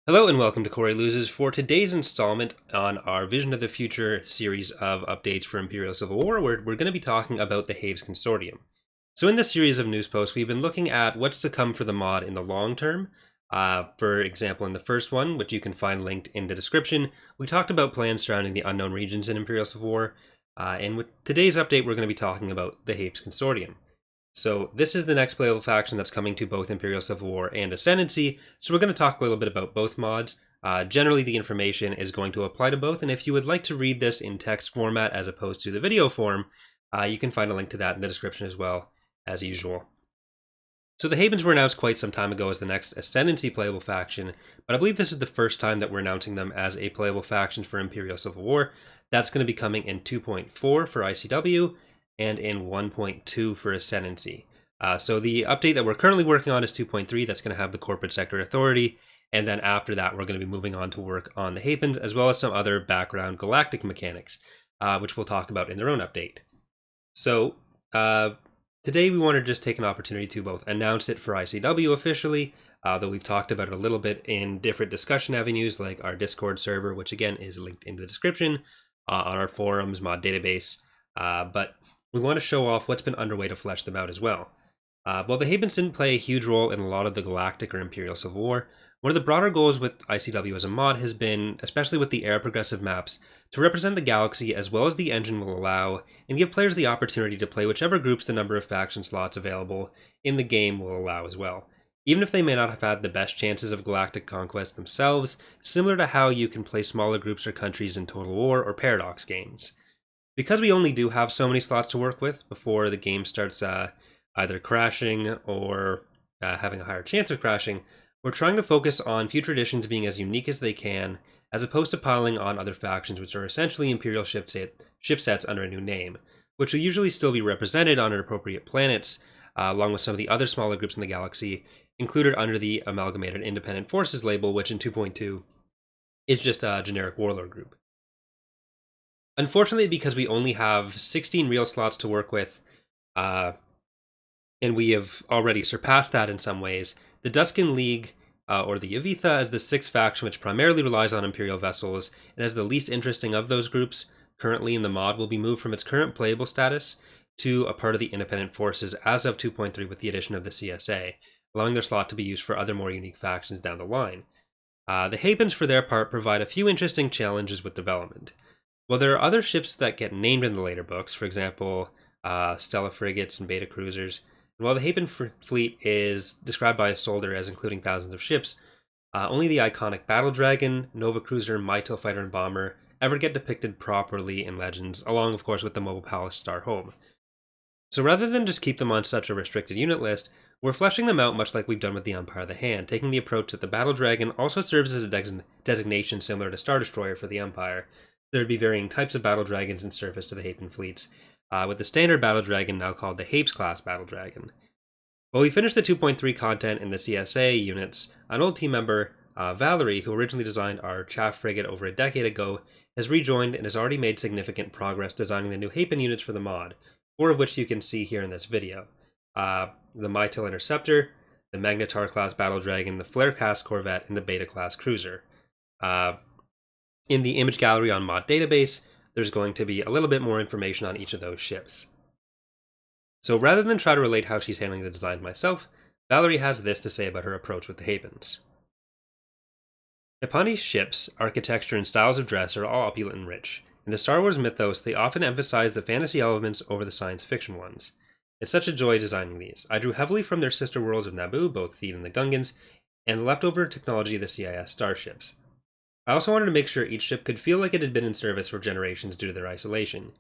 Hello and welcome to Corey Loses. For today's installment on our Vision of the Future series of updates for Imperial Civil War, we're going to be talking about the Hapes Consortium. So in this series of news posts, we've been looking at what's to come for the mod in the long term. For example, in the first one, which you can find linked in the description, we talked about plans surrounding the unknown regions in Imperial Civil War. And with today's update, we're going to be talking about the Hapes Consortium. So this is the next playable faction that's coming to both Imperial Civil War and Ascendancy, so we're going to talk a little bit about both mods. Generally, the information is going to apply to both, and if you would like to read this in text format as opposed to the video form, you can find a link to that in the description as well, as usual. So the Havens were announced quite some time ago as the next Ascendancy playable faction, but I believe this is the first time that we're announcing them as a playable faction for Imperial Civil War. That's going to be coming in 2.4 for ICW, and in 1.2 for Ascendancy. So the update that we're currently working on is 2.3. That's going to have the Corporate Sector Authority, and then after that we're going to be moving on to work on the Hapens, as well as some other background galactic mechanics, which we'll talk about in their own update. So today we want to just take an opportunity to both announce it for ICW officially, though we've talked about it a little bit in different discussion avenues like our Discord server, which again is linked in the description, on our forums, mod database, but we want to show off what's been underway to flesh them out as well. While the Havens didn't play a huge role in a lot of the Galactic or Imperial Civil War, one of the broader goals with ICW as a mod has been, especially with the era progressive maps, to represent the galaxy as well as the engine will allow, and give players the opportunity to play whichever groups the number of faction slots available in the game will allow as well. Even if they may not have had the best chances of galactic conquest themselves, similar to how you can play smaller groups or countries in Total War or Paradox games. Because we only do have so many slots to work with before the game starts either crashing or having a higher chance of crashing, we're trying to focus on future editions being as unique as they can, as opposed to piling on other factions which are essentially Imperial ship sets under a new name, which will usually still be represented on appropriate planets, along with some of the other smaller groups in the galaxy, included under the Amalgamated Independent Forces label, which in 2.2 is just a generic warlord group. Unfortunately, because we only have 16 real slots to work with, and we have already surpassed that in some ways, the Duskin League, or the Yavitha, as the sixth faction which primarily relies on Imperial vessels, and as the least interesting of those groups currently in the mod, will be moved from its current playable status to a part of the Independent Forces as of 2.3 with the addition of the CSA, allowing their slot to be used for other more unique factions down the line. The Havens, for their part, provide a few interesting challenges with development. Well, there are other ships that get named in the later books, for example, Stella frigates and beta cruisers. And while the Hapen fleet is described by a Solder as including thousands of ships, only the iconic Battle Dragon, Nova Cruiser, Myto Fighter, and Bomber ever get depicted properly in Legends, along, of course, with the Mobile Palace Star Home. So rather than just keep them on such a restricted unit list, we're fleshing them out much like we've done with the Empire of the Hand, taking the approach that the Battle Dragon also serves as a designation similar to Star Destroyer for the Empire. There would be varying types of battle dragons in service to the Hapen fleets, with the standard battle dragon now called the Hapes class battle dragon. While we finished the 2.3 content in the CSA units, an old team member, Valerie, who originally designed our Chaff frigate over a decade ago, has rejoined and has already made significant progress designing the new Hapen units for the mod, 4 of which you can see here in this video. The Mytil Interceptor, the Magnetar class battle dragon, the Flare class corvette, and the Beta class cruiser. In the image gallery on mod database, there's going to be a little bit more information on each of those ships. So rather than try to relate how she's handling the design myself, Valerie has this to say about her approach with the Hapens. Japani's ships, architecture, and styles of dress are all opulent and rich. In the Star Wars mythos, they often emphasize the fantasy elements over the science fiction ones. It's such a joy designing these. I drew heavily from their sister worlds of Naboo, both Theed and the Gungans, and the leftover technology of the CIS starships. I also wanted to make sure each ship could feel like it had been in service for generations due to their isolation.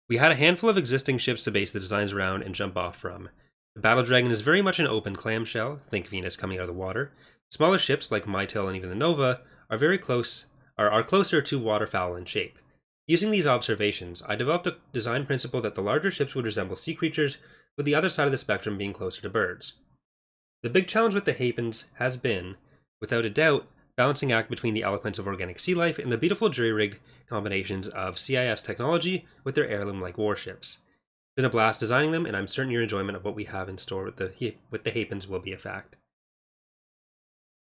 We had a handful of existing ships to base the designs around and jump off from. The Battle Dragon is very much an open clamshell, think Venus coming out of the water. Smaller ships like Mytil and even the Nova are closer to waterfowl in shape. Using these observations, I developed a design principle that the larger ships would resemble sea creatures, with the other side of the spectrum being closer to birds. The big challenge with the Hapens has been, without a doubt, balancing act between the eloquence of organic sea life and the beautiful jury-rigged combinations of CIS technology with their heirloom-like warships. It's been a blast designing them, and I'm certain your enjoyment of what we have in store with the Hapens will be a fact.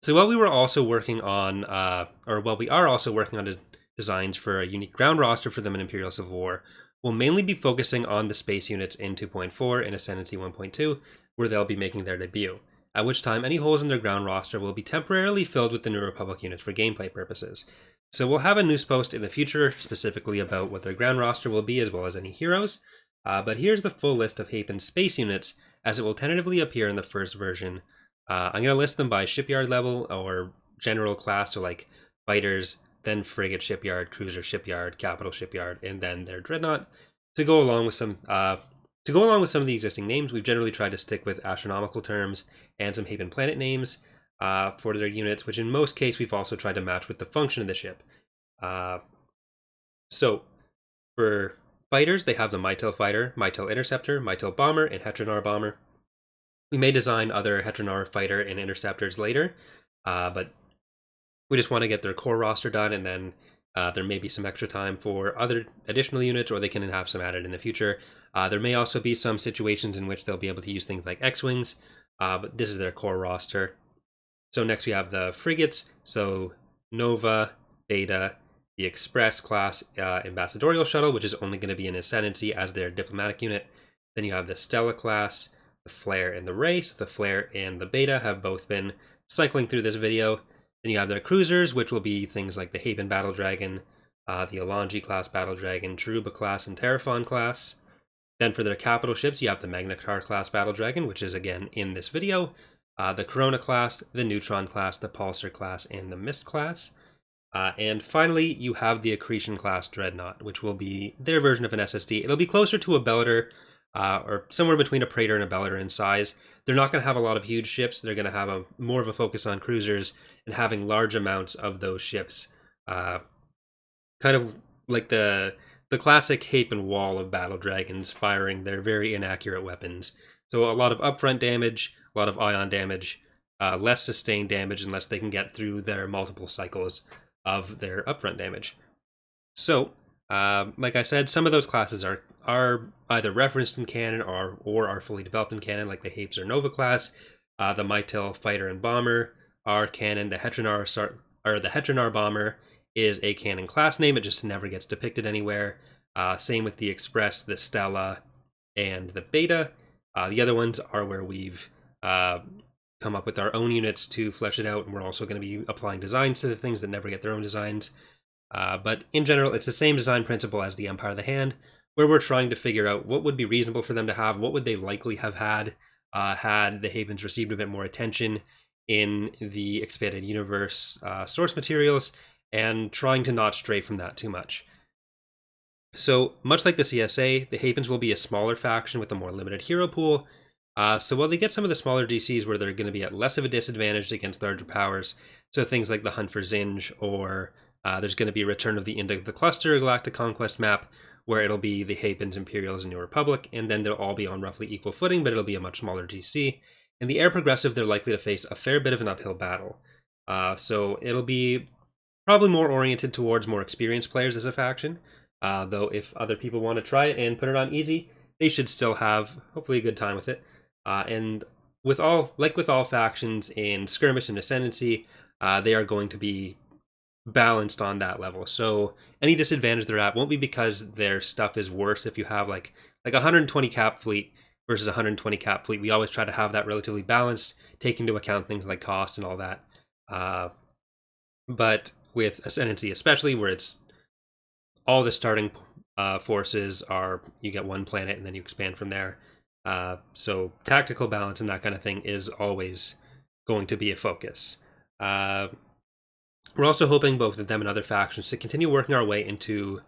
So while we were also working on, we are also working on designs for a unique ground roster for them in Imperial Civil War, we'll mainly be focusing on the space units in 2.4 and Ascendancy 1.2, where they'll be making their debut, at which time any holes in their ground roster will be temporarily filled with the New Republic units for gameplay purposes. So we'll have a news post in the future specifically about what their ground roster will be as well as any heroes, but here's the full list of Hapen's space units as it will tentatively appear in the first version. I'm going to list them by shipyard level or general class, so like fighters, then frigate shipyard, cruiser shipyard, capital shipyard, and then their dreadnought. To go along with some of the existing names, we've generally tried to stick with astronomical terms and some Hapen planet names for their units, which in most cases we've also tried to match with the function of the ship. So for fighters, they have the Mytel fighter, Mytel interceptor, Mytel bomber, and Heteronar bomber. We may design other Heteronar fighter and interceptors later, but we just want to get their core roster done, and then there may be some extra time for other additional units, or they can have some added in the future. There may also be some situations in which they'll be able to use things like X-Wings, but this is their core roster. So next we have the frigates, so Nova, Beta, the Express class ambassadorial shuttle, which is only going to be an Ascendancy as their diplomatic unit. Then you have the Stella class, the Flare and the Ray. So the Flare and the Beta have both been cycling through this video. Then you have their cruisers, which will be things like the Hapen Battle Dragon, the Alonji class Battle Dragon, Cheruba class, and Terraphon class. Then for their capital ships, you have the Magnetar class Battle Dragon, which is again in this video, the Corona class, the Neutron class, the Pulsar class, and the Mist class. And finally, you have the Accretion class Dreadnought, which will be their version of an SSD. It'll be closer to a Bellator, or somewhere between a Praetor and a Bellator in size. They're not going to have a lot of huge ships. They're going to have more of a focus on cruisers and having large amounts of those ships. Kind of like the classic Hapen wall of battle dragons firing their very inaccurate weapons. So a lot of upfront damage, a lot of ion damage, less sustained damage unless they can get through their multiple cycles of their upfront damage. So, like I said, some of those classes are either referenced in canon or are fully developed in canon, like the Hapes or Nova class. The Mytel fighter and bomber are canon. The Heteronar bomber is a canon class name. It just never gets depicted anywhere. Same with the Express, the Stella, and the Beta. The other ones are where we've come up with our own units to flesh it out, and we're also going to be applying designs to the things that never get their own designs. But in general, it's the same design principle as the Empire of the Hand, where we're trying to figure out what would be reasonable for them to have, what would they likely have had the Hapens received a bit more attention in the expanded universe source materials, and trying to not stray from that too much. So, much like the CSA, the Hapens will be a smaller faction with a more limited hero pool. So while they get some of the smaller DCs where they're going to be at less of a disadvantage against larger powers, so things like the Hunt for Zinj, or there's going to be a return of the End of the Cluster Galactic Conquest map, where it'll be the Hapens, Imperials, and New Republic, and then they'll all be on roughly equal footing, but it'll be a much smaller DC. In the Air Progressive, they're likely to face a fair bit of an uphill battle. So it'll be probably more oriented towards more experienced players as a faction, though if other people want to try it and put it on easy, they should still have, hopefully, a good time with it. And with all factions in Skirmish and Ascendancy, they are going to be balanced on that level. So any disadvantage they're at won't be because their stuff is worse. If you have like 120 cap fleet versus 120 cap fleet, we always try to have that relatively balanced, take into account things like cost and all that. But with Ascendancy especially, where it's all the starting forces are, you get one planet and then you expand from there. So tactical balance and that kind of thing is always going to be a focus. We're also hoping both of them and other factions to continue working our way into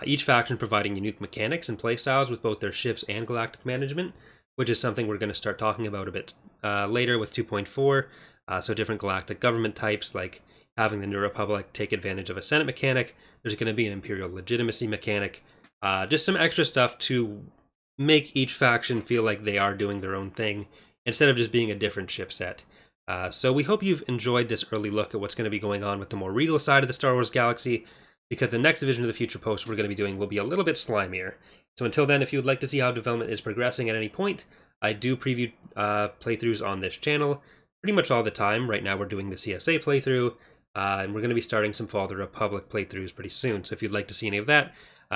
each faction providing unique mechanics and playstyles with both their ships and galactic management, which is something we're going to start talking about a bit later with 2.4. So different galactic government types, like having the New Republic take advantage of a Senate mechanic. There's going to be an Imperial legitimacy mechanic. Just some extra stuff to make each faction feel like they are doing their own thing, instead of just being a different ship set. So we hope you've enjoyed this early look at what's going to be going on with the more regal side of the Star Wars galaxy, because the next Vision of the Future post we're going to be doing will be a little bit slimier. So until then, if you would like to see how development is progressing at any point, I do preview playthroughs on this channel. pretty much all the time. Right now we're doing the CSA playthrough, and we're going to be starting some Fall of the Republic playthroughs pretty soon. So if you'd like to see any of that,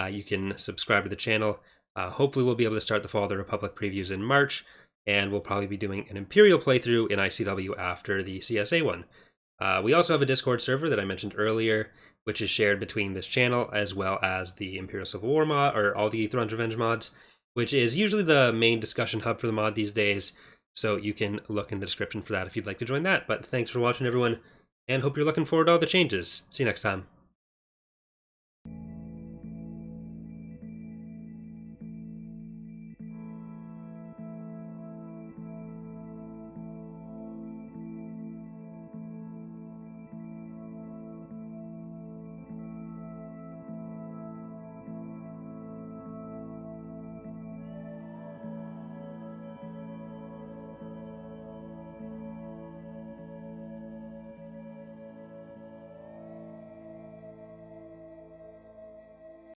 you can subscribe to the channel. Hopefully we'll be able to start the Fall of the Republic previews in March, and we'll probably be doing an Imperial playthrough in ICW after the CSA one. We also have a Discord server that I mentioned earlier, which is shared between this channel as well as the Imperial Civil War mod, or all the Thrawn's Revenge mods, which is usually the main discussion hub for the mod these days. So you can look in the description for that if you'd like to join that. But thanks for watching, everyone, and hope you're looking forward to all the changes. See you next time.